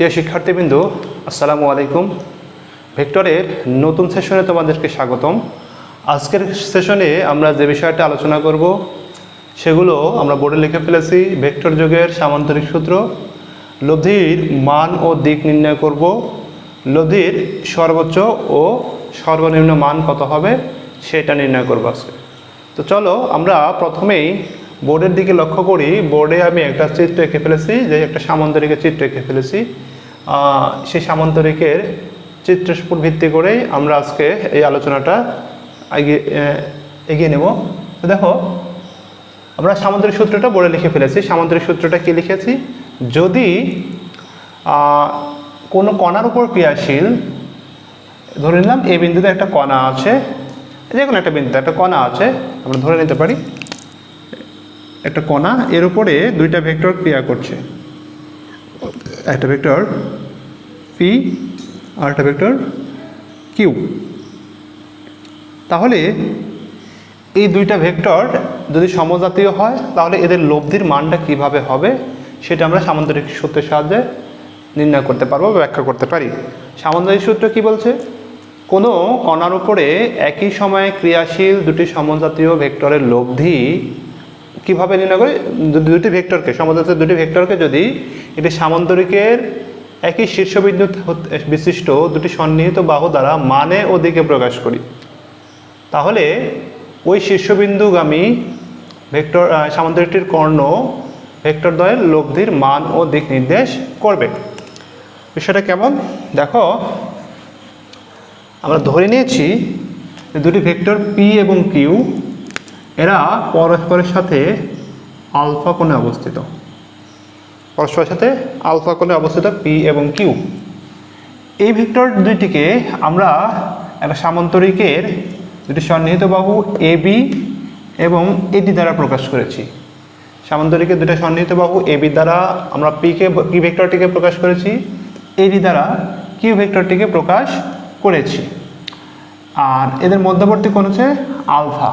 প্রিয় শিক্ষার্থীবৃন্দ, আসসালামু আলাইকুম। ভেক্টরের নতুন সেশনে তোমাদেরকে স্বাগতম। আজকের সেশনে আমরা যে বিষয়টা আলোচনা করব সেগুলো আমরা বোর্ডে লিখে ফেলেছি। ভেক্টর যোগের সামান্তরিক সূত্র, লব্ধির মান ও দিক নির্ণয় করব, লব্ধির সর্বোচ্চ ও সর্বনিম্ন মান কত হবে সেটা নির্ণয় করব আজকে। তো চলো আমরা প্রথমেই বোর্ডের দিকে লক্ষ্য করি। বোর্ডে আমি একটা চিত্র এঁকে ফেলেছি, যে একটা সামান্তরিকের চিত্র এঁকে ফেলেছি। সেই সামান্তরিকের চিত্রের উপর ভিত্তি করেই আমরা আজকে এই আলোচনাটা এগিয়ে নেব। তো দেখো, আমরা সামান্তরিক সূত্রটা বোর্ডে লিখে ফেলেছি। সামান্তরিক সূত্রটা কি লিখেছি? যদি কোনো কণার উপর ক্রিয়াশীল, ধরে নিলাম এই বিন্দুতে একটা কণা আছে, যে কোনো একটা বিন্দুতে একটা কণা আছে, আমরা ধরে নিতে পারি একটা কণা, এর উপরে দুইটা ভেক্টর ক্রিয়া করছে, একটা ভেক্টর পি আর একটা ভেক্টর কিউ। তাহলে এই দুইটা ভেক্টর যদি সমজাতীয় হয় তাহলে এদের লব্ধির মানটা কিভাবে হবে সেটা আমরা সামান্তরিক সূত্রের সাহায্যে নির্ণয় করতে পারবো, ব্যাখ্যা করতে পারি। সামান্তরিক সূত্র কি বলছে? কোনো কণার উপরে একই সময়ে ক্রিয়াশীল দুটি সমজাতীয় ভেক্টরের লব্ধি কিভাবে নির্ণয় করে? দুটি ভেক্টরকে, সমজাতীয় দুটি ভেক্টরকে যদি এটি সামান্তরিকের একই শীর্ষবিন্দু বিশিষ্ট দুটি সন্নিহিত বাহু দ্বারা মানে ও দিকে প্রকাশ করি, তাহলে ওই শীর্ষবিন্দুগামী ভেক্টর সামান্তরিকটির কর্ণ ভেক্টরদ্বয়ের লব্ধির মান ও দিক নির্দেশ করবে। বিষয়টা কেমন দেখো, আমরা ধরে নিয়েছি যে দুটি ভেক্টর পি এবং কিউ এরা পরস্পরের সাথে আলফা কোণে অবস্থিত, পরস্পরের সাথে আলফা কোণে অবস্থিত পি এবং কিউ। এই ভেক্টর দুইটিকে আমরা একটা সামান্তরিকের দুটি সন্নিহিত বাহু এ বি এবং এডি দ্বারা প্রকাশ করেছি। সামান্তরিকের দুটো সন্নিহিত বাহু এ বি দ্বারা আমরা পি ভেক্টরটিকে প্রকাশ করেছি, এডি দ্বারা কিউ ভেক্টরটিকে প্রকাশ করেছি, আর এদের মধ্যবর্তী কোণ হচ্ছে আলফা।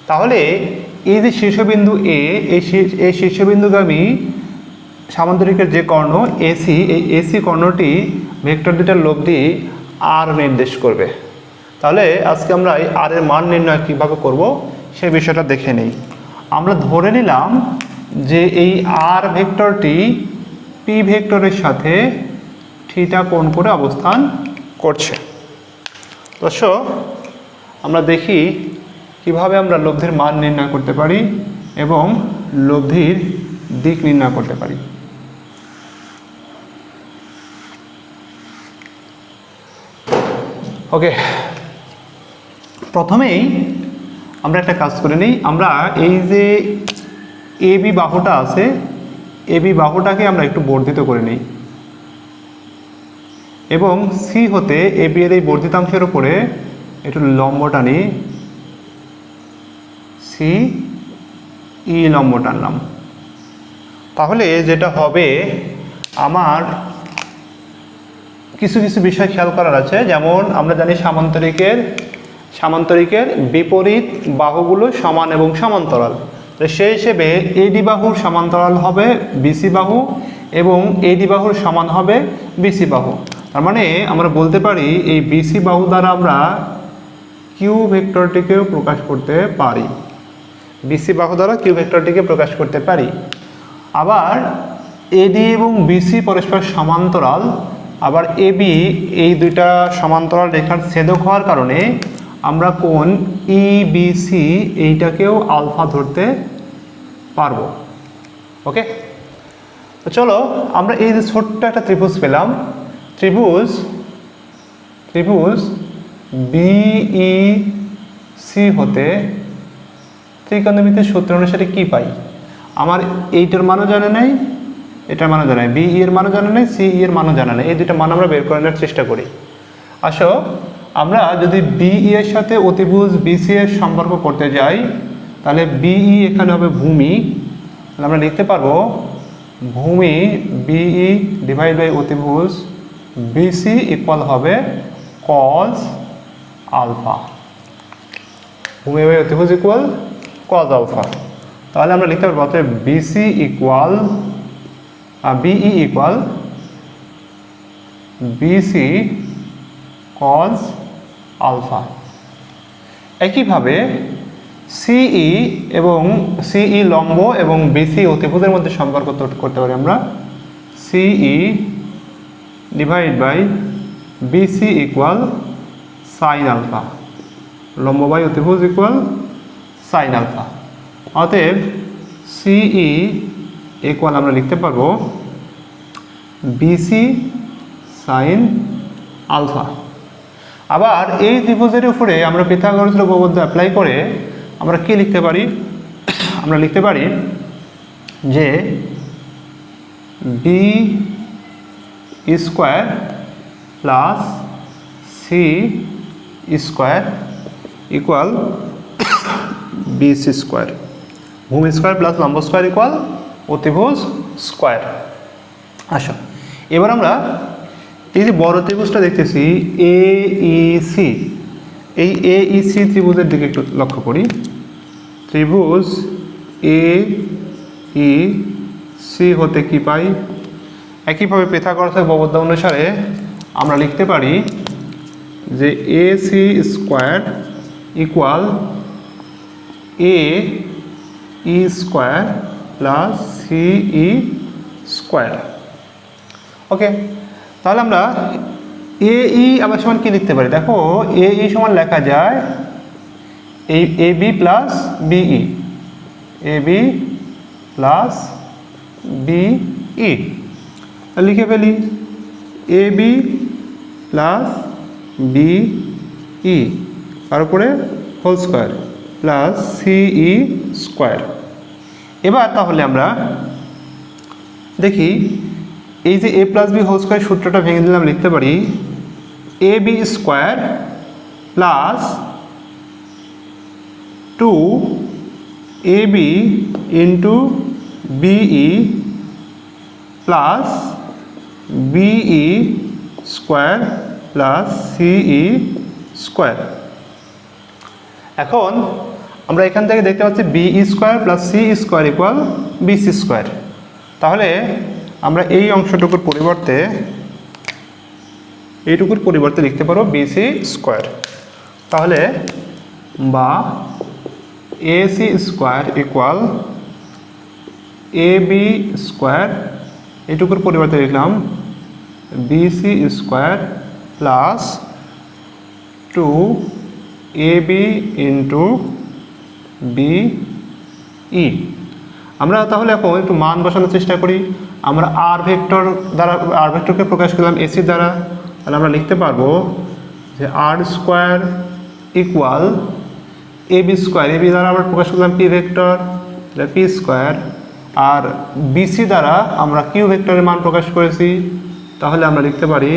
তাহলে এই যে শীর্ষবিন্দু এ, এই শীর্ষবিন্দুগামী সামান্তরিকের যে কর্ণ এসি, এই এসি কর্ণটি ভেক্টর দুটার লব্ধি আর নির্দেশ করবে। তাহলে আজকে আমরা এই আর এর মান নির্ণয় কীভাবে করব সেই বিষয়টা দেখে নেই। আমরা ধরে নিলাম যে এই আর ভেক্টরটি পি ভেক্টরের সাথে থিটা কোণ করে অবস্থান করছে। দর্শক, আমরা দেখি কিভাবে আমরা লব্ধির মান নির্ণয় করতে পারি এবং লব্ধির দিক নির্ণয় করতে পারি। ওকে, প্রথমেই আমরা একটা কাজ করে নিই। আমরা এই যে এ বি বাহুটা আছে, এ বি বাহুটাকে আমরা একটু বর্ধিত করে নিই এবং সি হতে এ বি এর এই বর্ধিতাংশের উপরে একটু লম্ব টানি, সি ই লম্ব টানলাম। তাহলে যেটা হবে, আমার কিছু কিছু বিষয় খেয়াল করার আছে। যেমন আমরা জানি সামান্তরিকের বিপরীত বাহুগুলো সমান এবং সমান্তরাল। তো সেই হিসেবে এডি বাহুর সমান্তরাল হবে বিসি বাহু এবং এডি বাহুর সমান হবে বিসি বাহু। তার মানে আমরা বলতে পারি এই বিসি বাহু দ্বারা আমরা কিউ ভেক্টরটিকেও প্রকাশ করতে পারি, বিসি বাহু দ্বারা কিউ ভেক্টরটিকে প্রকাশ করতে পারি। আবার এডি এবং বিসি পরস্পর সমান্তরাল, আবার এবি এই দুইটা সমান্তরাল রেখার ছেদক হওয়ার কারণে আমরা কোণ ইবিসি এইটাকেও আলফা ধরতে পারবো। ওকে, তো চলো আমরা এই যে ছোট্ট একটা ত্রিভুজ পেলাম, ত্রিভুজ বিইসি হতে ত্রিকোণমিতির সূত্র অনুসারে কি পাই? আমার এইটার মানও জানা নেই, এটার মানও জানা নেই, বিই এর মানও জানা নেই, সিই এর মানও জানা নেই। এই দুটো মান আমরা বের করে নেওয়ার চেষ্টা করি। আসো, আমরা যদি বিই এর সাথে অতিভুজ বিসি এর সম্পর্ক করতে যাই, তাহলে বিই এখানে হবে ভূমি। তাহলে আমরা লিখতে পারবো ভূমি বিই ডিভাইড বাই অতিভুজ বিসি ইকুয়াল হবে কজ আলফা। ভূমি বাই অতিভুজ ইকুয়াল কজ আলফা। তাহলে আমরা লিখতে পারবো BC equal BE equal BC cos alpha. একইভাবে সিই এবং সিই লম্ব এবং বিসি অতিভুজের মধ্যে সম্পর্ক করতে পারি আমরা। CE divide by BC equal sine alpha, লম্ব বাই অতিভুজ ইকুয়াল সাইন আলফা। অতএব সিই ইকুয়াল আমরা লিখতে পারবো বিসি সাইন আলফা। আবার এই ত্রিভুজের উপরে আমরা পিথাগোরাসের উপপাদ্য অ্যাপ্লাই করে আমরা কি লিখতে পারি? আমরা লিখতে পারি যে B square plus C square equal BC square. ভূমি স্কোয়ার প্লাস লম্ব স্কোয়ার ইকুয়াল অতিভুজ স্কোয়ার। আচ্ছা, এবার আমরা এই যে বড় ত্রিভুজটা দেখতেছি এ ই সি, এই এ ই সি ত্রিভুজের দিকে একটু লক্ষ্য করি। ত্রিভুজ এ ই সি হতে কি পাই? একইভাবে পিথাগোরাসের উপপাদ্য অনুসারে আমরা লিখতে পারি যে A C square equal A E square plus C E square. Okay, তাহলে আমরা এ ই আবার সমান কি লিখতে পারি? দেখো এ ই সমান লেখা যায় এই A B plus B, A B plus B লিখে ফেলি। এ বি প্লাস বিই তারপরে whole square plus C square. এবার তাহলে আমরা দেখি এই যে A plus B whole square সূত্রটা ভেঙে দিলাম, লিখতে পারি A B square plus 2ab into B plus B square plus C square. এখন আমরা এখান থেকে দেখতে পাচ্ছি B square plus C square equal BC square. তাহলে আমরা এই অংশটুকুর পরিবর্তে এইটুকুর পরিবর্তে লিখতে পারো বিসি স্কোয়ার। তাহলে বা AC square equal A B square, এইটুকুর পরিবর্তে লিখলাম BC square plus 2ab into BE. আমরা তাহলে এখন একটু মান বসানোর চেষ্টা করি। আমরা আর ভেক্টর দ্বারা, আর ভেক্টরকে প্রকাশ করলাম এসি দ্বারা, তাহলে আমরা লিখতে পারবো যে আর square equal A B square, A B দ্বারা আমরা প্রকাশ করলাম পি ভেক্টর, পি স্কোয়ার, আর বিসি দ্বারা আমরা কিউ ভেক্টরের মান প্রকাশ করেছি। তাহলে আমরা লিখতে পারি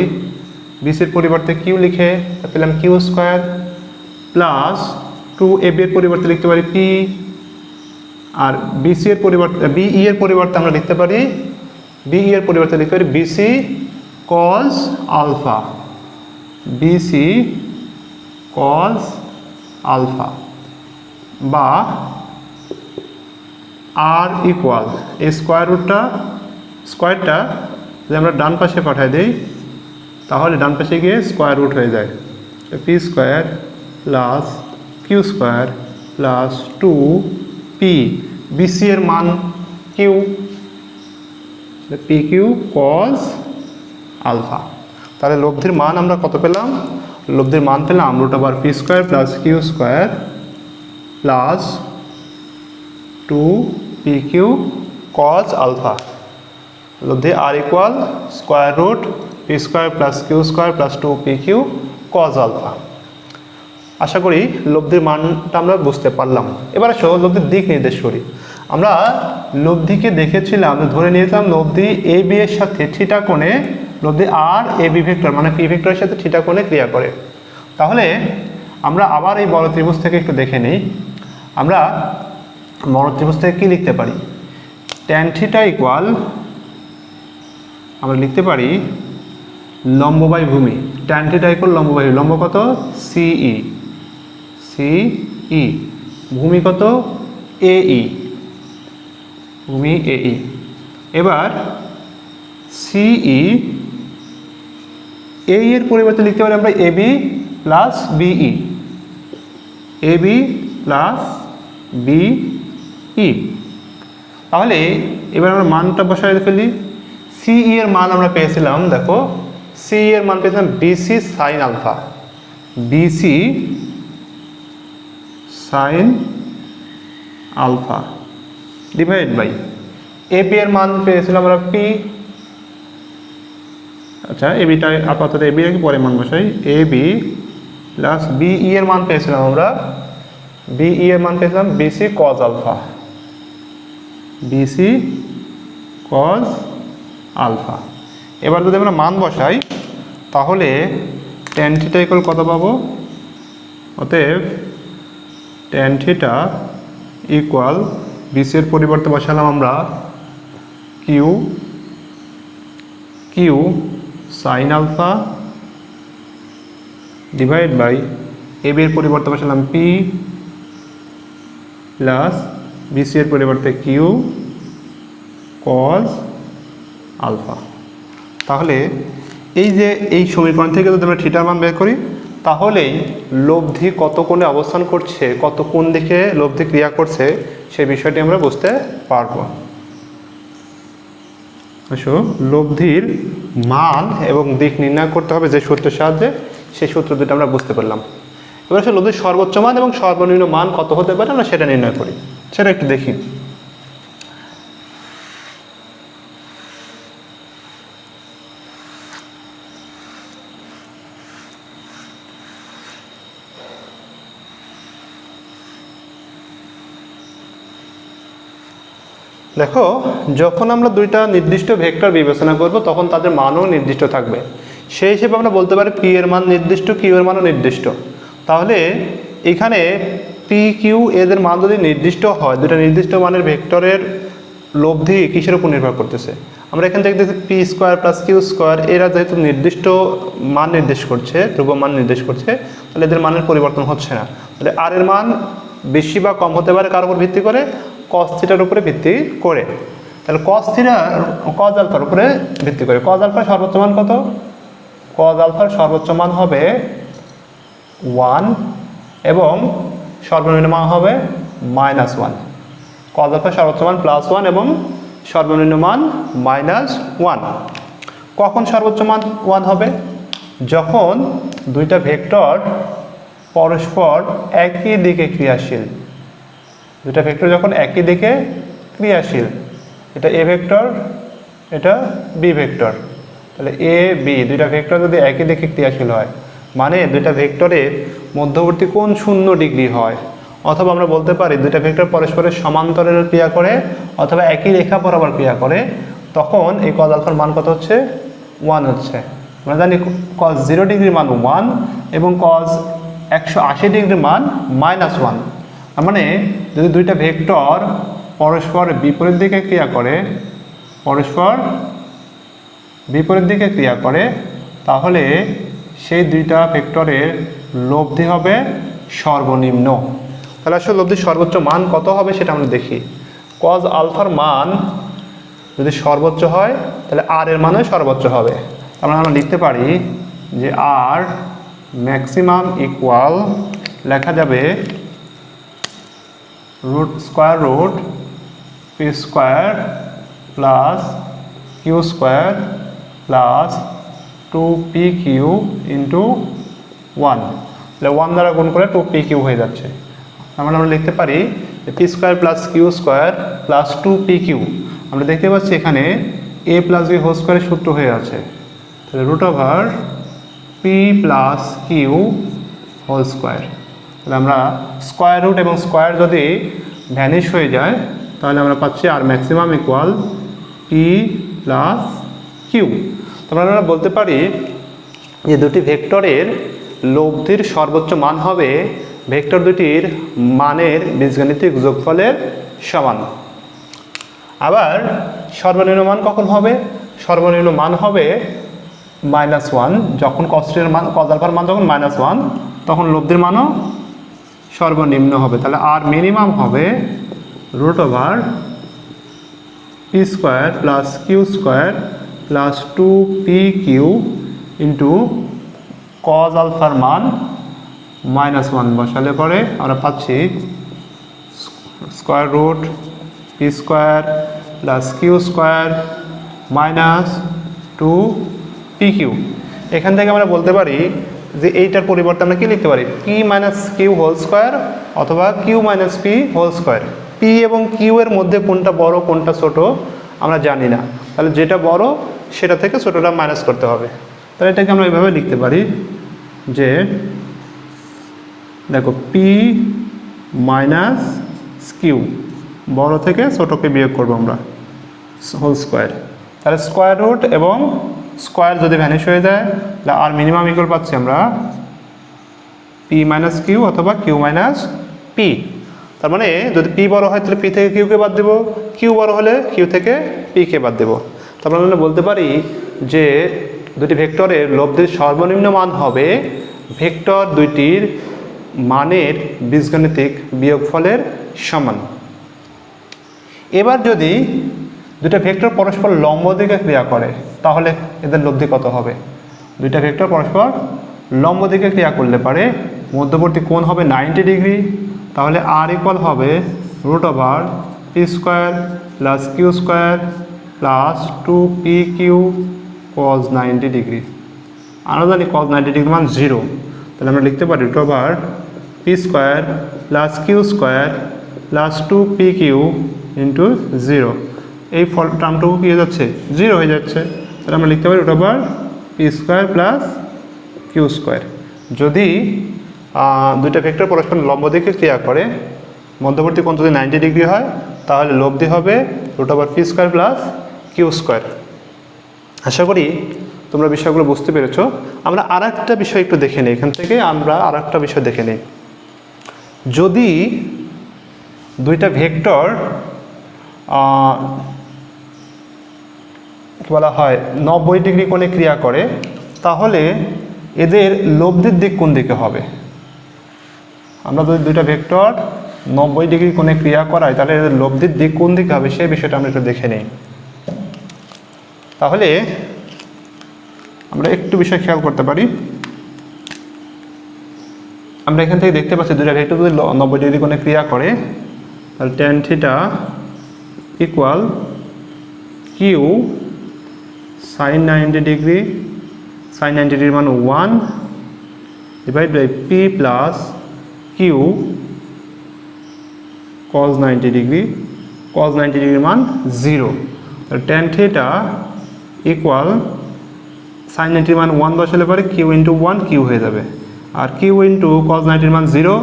বিসির পরিবর্তে কিউ লিখে পেলাম কিউ স্কোয়ার প্লাস 2ab এর পরিবর্তে লিখতে পারি পি, আর বিসি এর পরিবর্তে বিই এর পরিবর্তে আমরা লিখতে পারি বিই এর পরিবর্তে লিখতে পারি BC cos alpha, BC cos alpha. বা আর ইকুয়াল এই স্কোয়ারটা যদি আমরা ডান পাশে পাঠিয়ে দিই তাহলে ডান পাশে গিয়ে স্কোয়ার রুট হয়ে যায়, P square plus Q square plus 2p, BC এর মান Q, P Q cos alpha. তাহলে লব্ধির মান আমরা কত পেলাম? লব্ধির মান পেলাম root over P square plus Q square plus 2pq cos আলফা। লব্ধি R equal square root P square plus Q square plus 2pq cos আলফা। আশা করি লব্ধির মানটা আমরা বুঝতে পারলাম। এবার আসো লব্ধির দিক নির্দেশ করি। আমরা লব্ধিকে দেখেছিলাম, ধরে নিয়েছিলাম লব্ধি এ বি এর সাথে থিটা কোণে, লব্ধি আর এ বি ভেক্টর মানে পি ভেক্টরের সাথে থিটা কোণে ক্রিয়া করে। তাহলে আমরা আবার এই বড় ত্রিভুজ থেকে একটু দেখে নিই। আমরা বড় ত্রিভুজ থেকে কী লিখতে পারি? ট্যান থিটা ইকুয়াল আমরা লিখতে পারি লম্ব বাই ভূমি, ট্যান থিটা ইকুয়াল লম্ব বাই লম্ব কত? সিই, সিই, ভূমি কত? এই, ভূমি এই। এবার সিই এই এর পরিবর্তে লিখতে পারি আমরা AB plus BE, AB plus BE. তাহলে এবার আমরা মানটা বসাই ফেলি। সিই এর মান আমরা পেয়েছিলাম, দেখো সিই এর মান পেয়েছিলাম BC sine alpha, BC sine alpha divide by AB এর মান পেয়েছিলাম আমরা পি। আচ্ছা এবিটা আপাতত এবি রেখে পরে মান বসাই, এবি প্লাস বিই এর মান পেয়েছিলাম আমরা, বিই এর মান পেয়েছিলাম BC cos alpha, BC cos alpha. এবার যদি আমরা মান বসাই তাহলে ট্যান থিটা ইকুয়াল কত পাবো? অতএব ট্যান থিটা ইকুয়াল বিসি এর পরিবর্তে বসালাম আমরা Q, Q sine alpha divide by AB এর পরিবর্তে বসালাম পি প্লাস বিসি এর পরিবর্তে কিউ কজ আলফা। তাহলে এই যে এই সমীকরণ থেকে যদি আমরা থিটার মান বের করি তাহলেই লব্ধি কত কোণে অবস্থান করছে, কত কোণ দিকে লব্ধি ক্রিয়া করছে সেই বিষয়টি আমরা বুঝতে পারবো। লব্ধির মান এবং দিক নির্ণয় করতে হবে যে সূত্রের সাহায্যে, সেই সূত্র দুটো আমরা বুঝতে পারলাম। এবার আসলে লব্ধির সর্বোচ্চ মান এবং সর্বনিম্ন মান কত হতে পারে আমরা সেটা নির্ণয় করি, সেটা একটু দেখি। দেখো যখন আমরা দুইটা নির্দিষ্ট ভেক্টর বিবেচনা করব তখন তাদের মানও নির্দিষ্ট থাকবে। সেই হিসেবে আমরা বলতে পারি পি এর মান নির্দিষ্ট, কিউ এর মানও নির্দিষ্ট। তাহলে এখানে পি কিউ এদের মান যদি নির্দিষ্ট হয়, দুটা নির্দিষ্ট মানের ভেক্টরের লব্ধি কিসের উপর নির্ভর করতেছে? আমরা এখান থেকে দেখছি P square plus Q square, এরা যেহেতু নির্দিষ্ট মান নির্দেশ করছে, ধ্রুব মান নির্দেশ করছে, তাহলে এদের মানের পরিবর্তন হচ্ছে না। তাহলে আর এর মান বেশি বা কম হতে পারে কার উপর ভিত্তি করে? কস থিটার উপরে ভিত্তি করে। তাহলে কস থিটা কজ আলফার উপরে ভিত্তি করে। কজ আলফার সর্বোচ্চ মান কত? কজ আলফার সর্বোচ্চ মান হবে 1 এবং সর্বনিম্ন মান হবে -1। কজ আলফার সর্বোচ্চ মান +1 এবং সর্বনিম্ন মান -1। কখন সর্বোচ্চ মান 1 হবে? যখন দুইটা ভেক্টর পরস্পর একই দিকে ক্রিয়াশীল। দুটা ভেক্টর যখন একই দিকে ক্রিয়াশীল, এটা এ ভেক্টর, এটা বি ভেক্টর, তাহলে এ বি দুইটা ভেক্টর যদি একই দিকে ক্রিয়াশীল হয়, মানে দুইটা ভেক্টরের মধ্যবর্তী কোণ 0 ডিগ্রি হয়, অথবা আমরা বলতে পারি দুইটা ভেক্টর পরস্পরের সমান্তরালে ক্রিয়া করে অথবা একই রেখা বরাবর ক্রিয়া করে, তখন এই কজ আলফার মান কত হচ্ছে? 1 হচ্ছে। আমরা জানি কজ 0 ডিগ্রির মান 1 এবং কজ 180 ডিগ্রির মান -1। তার মানে যদি দুইটা ভেক্টর পরস্পর বিপরীত দিকে ক্রিয়া করে, পরস্পর বিপরীত দিকে ক্রিয়া করে, তাহলে সেই দুইটা ভেক্টরের লব্ধি হবে সর্বনিম্ন। তাহলে আসলে লব্ধির সর্বোচ্চ মান কত হবে সেটা আমরা দেখি। কজ আলফার মান যদি সর্বোচ্চ হয় তাহলে আর এর মানও সর্বোচ্চ হবে। তার মানে আমরা লিখতে পারি যে আর ম্যাক্সিমাম ইকুয়াল লেখা যাবে square root P square plus Q square plus 2pq into 1। তাহলে 1 দ্বারা গুণ করে 2pq হয়ে যাচ্ছে। তার মানে আমরা লিখতে পারি P square plus Q square plus 2pq। আমরা দেখতে পাচ্ছি এখানে a প্লাস বি হোল স্কোয়ারের সূত্র হয়ে আছে। তাহলে root over P plus Q whole square. তাহলে আমরা স্কোয়ার রুট এবং স্কোয়ার যদি ভ্যানিশ হয়ে যায় তাহলে আমরা পাচ্ছি R maximum equal P plus Q. তারপরে আমরা বলতে পারি যে দুটি ভেক্টরের লব্ধির সর্বোচ্চ মান হবে ভেক্টর দুটির মানের বীজগাণিতিক যোগফলের সমান। আবার সর্বনিম্ন মান কখন হবে? সর্বনিম্ন মান হবে -1। যখন কস্টের মান কজ আলফার মান যখন -1 তখন লব্ধির মানও সর্বনিম্ন হবে। তাহলে আর মিনিমাম হবে root over P square plus Q square plus 2pq into cos আলফার মান -1 বসালে পরে আমরা পাচ্ছি square root P square plus Q square minus 2pq। এখান থেকে আমরা বলতে পারি যে এইটার পরিবর্তে আমরা কি লিখতে পারি, p minus Q whole square অথবা Q minus P whole square. P এবং কিউ এর মধ্যে কোনটা বড় কোনটা ছোট আমরা জানি না, তাহলে যেটা বড় সেটা থেকে ছোটটা মাইনাস করতে হবে। তাহলে এটাকে আমরা এইভাবে লিখতে পারি যে দেখো পি মাইনাস কিউ, বড় থেকে ছোটকে বিয়োগ করবো আমরা হোল স্কোয়ার। তাহলে স্কোয়ার রুট এবং স্কোয়ার যদি ভ্যানিশ হয়ে যায় তাহলে আর মিনিমাম ইকুয়াল পাচ্ছি আমরা পি মাইনাস কিউ অথবা কিউ মাইনাস পি। তার মানে যদি পি বড় হয় তাহলে পি থেকে কিউকে বাদ দেবো, কিউ বড় হলে কিউ থেকে পিকে বাদ দেবো। তারপর আমরা বলতে পারি যে দুটি ভেক্টরের লব্ধির সর্বনিম্ন মান হবে ভেক্টর দুইটির মানের বীজগাণিতিক বিয়োগফলের সমান। এবার যদি দুটা ভেক্টর পরস্পর লম্ব দিকে ক্রিয়া করে তাহলে এদের লব্ধি কত হবে? দুইটা ভেক্টর পরস্পর লম্ব দিকে ক্রিয়া করলে পারে মধ্যবর্তী কোণ হবে 90 ডিগ্রি। তাহলে আর ইকুয়াল হবে root over P square plus Q square plus 2pq cos 90 degree. আমরা জানি cos 90 ডিগ্রি মান 0, তাহলে আমরা লিখতে পারি root over P square plus Q square plus 2pq into 0। এই টার্মটুকু কী হয়ে যাচ্ছে? 0 হয়ে যাচ্ছে। তাহলে আমরা লিখতে পারি root over P square plus Q square. যদি দুইটা ভেক্টর পরস্পর লম্ব দিকে ক্রিয়া করে মধ্যবর্তী কোণ যদি 90 ডিগ্রি হয় তাহলে লব্ধি হবে root over P square plus Q square. আশা করি তোমরা বিষয়গুলো বুঝতে পেরেছো। আমরা আর একটা বিষয় একটু দেখে নিই, এখান থেকে আমরা আর একটা বিষয় দেখে নিই। যদি দুইটা ভেক্টর কি বলা হয় 90 ডিগ্রি কোণে ক্রিয়া করে তাহলে এদের লব্ধির দিক কোন দিকে হবে? আমরা যদি দুইটা ভেক্টর 90 ডিগ্রি কোণে ক্রিয়া করাই তাহলে এদের লব্ধির দিক কোন দিকে হবে সেই বিষয়টা আমরা একটু দেখে নিই। তাহলে আমরা একটু বিষয় খেয়াল করতে পারি। আমরা এখান থেকে দেখতে পাচ্ছি দুইটা ভেক্টর যদি 90 ডিগ্রি কোণে ক্রিয়া করে তাহলে tan theta equal Q sin 90 degree, sin 90 ডিগ্রির মান 1 divide by P plus Q cos 90 degree, cos 90 ডিগ্রির মান 0। তাহলে tan থিটা ইকুয়াল sin 90 মান 1 বসালে পরে কিউ ইন্টু 1 কিউ হয়ে যাবে, আর কিউ ইন্টু cos 90 মান 0,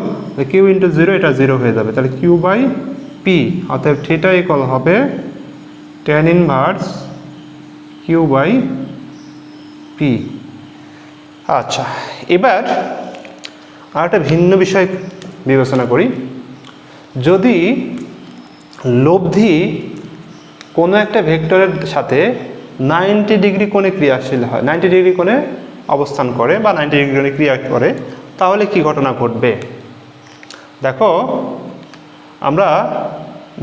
কিউ ইন্টু 0 এটা 0 হয়ে যাবে। তাহলে কিউ বাই পি, অতএব থিটা ইকুয়াল হবে tan inverse Q by P. আচ্ছা, এবার আর একটা ভিন্ন বিষয় বিবেচনা করি। যদি লব্ধি কোনো একটা ভেক্টরের সাথে 90 ডিগ্রি কোণে ক্রিয়াশীল হয়, 90 ডিগ্রি কোণে অবস্থান করে বা 90 ডিগ্রি কোণে ক্রিয়া করে তাহলে কি ঘটনা ঘটবে? দেখো আমরা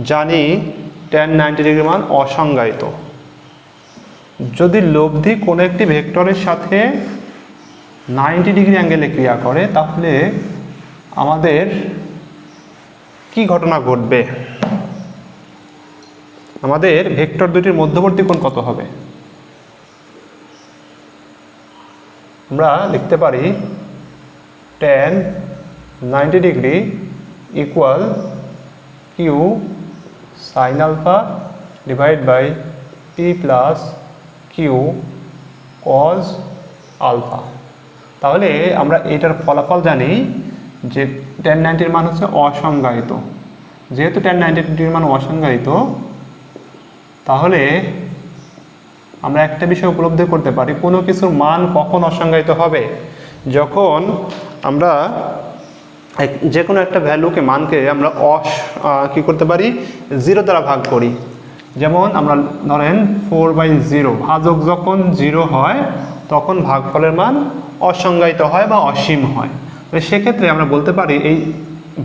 জানি tan 90 ডিগ্রি মান অসংজ্ঞায়িত। যদি লব্ধি কোনো একটি ভেক্টরের সাথে 90 ডিগ্রি অ্যাঙ্গেলে ক্রিয়া করে তাহলে আমাদের কি ঘটনা ঘটবে? আমাদের ভেক্টর দুটির মধ্যবর্তী কোণ কত হবে? আমরা লিখতে পারি tan 90 degree equal Q sin alpha divide by P plus Q cos alpha. তাহলে আমরা এটার ফলাফল জানি যে tan 90 মান হচ্ছে অসংজ্ঞায়িত। যেহেতু tan 90 মান অসংজ্ঞায়িত তাহলে আমরা একটা বিষয় উপলব্ধি করতে পারি কোনো কিছুর মান কখন অসংজ্ঞায়িত হবে, যখন আমরা যে কোনো একটা ভ্যালুকে মানকে আমরা কী করতে পারি 0 দ্বারা ভাগ করি। যেমন আমরা ধরেন 4/0 ভাজক যখন 0 হয় তখন ভাগফলের মান অসংজ্ঞায়িত হয় বা অসীম হয়। তো সেক্ষেত্রে আমরা বলতে পারি এই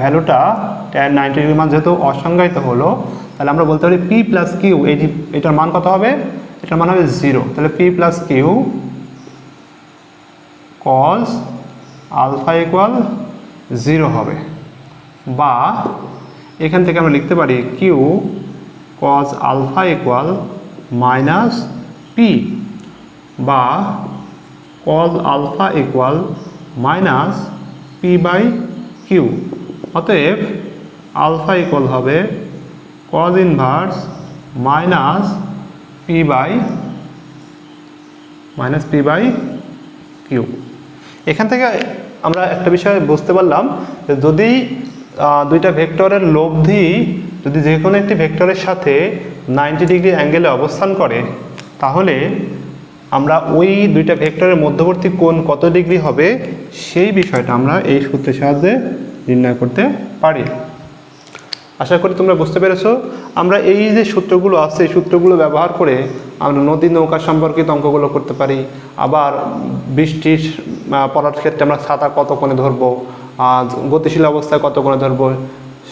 ভ্যালুটা tan 90 ডিগ্রি মান যেহেতু অসংজ্ঞায়িত হলো তাহলে আমরা বলতে পারি পি প্লাস কিউ এটার মান কত হবে? এটার মান হবে 0। তাহলে P plus Q cos alpha equal 0 হবে, বা এখান থেকে আমরা লিখতে পারি Q cos alpha equal minus P, বা cos alpha equal minus P by Q. অতএব আলফা ইকুয়াল হবে cos inverse minus P by Q. এখান থেকে আমরা একটা বিষয় বুঝতে পারলাম যে যদি দুইটা ভেক্টরের লব্ধি যদি যে কোনো একটি ভেক্টরের সাথে 90 ডিগ্রি অ্যাঙ্গেলে অবস্থান করে, তাহলে আমরা ওই দুইটা ভেক্টরের মধ্যবর্তী কোণ কত ডিগ্রি হবে সেই বিষয়টা আমরা এই সূত্রের সাহায্যে নির্ণয় করতে পারি। আশা করি তোমরা বুঝতে পেরেছো। আমরা এই যে সূত্রগুলো আছে এই সূত্রগুলো ব্যবহার করে আমরা নদী নৌকা সম্পর্কিত অঙ্কগুলো করতে পারি। আবার বৃষ্টির পড়ার ক্ষেত্রে আমরা ছাতা কত কোণে ধরবো, গতিশীল অবস্থায় কত কোণে ধরবো,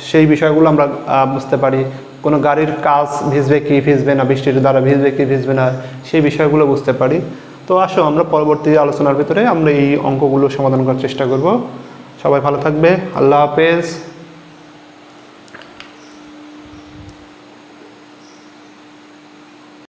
সেই বিষয়গুলো আমরা বুঝতে পারি। কোনো গাড়ির কাজ ভিজবে কি ভিজবে না, বৃষ্টির দ্বারা ভিজবে কি ভিজবে না, সেই বিষয়গুলো বুঝতে পারি। তো আসো আমরা পরবর্তী আলোচনার ভিতরে আমরা এই অঙ্কগুলো সমাধান করার চেষ্টা করব। সবাই ভালো থাকবে। আল্লাহ হাফেজ।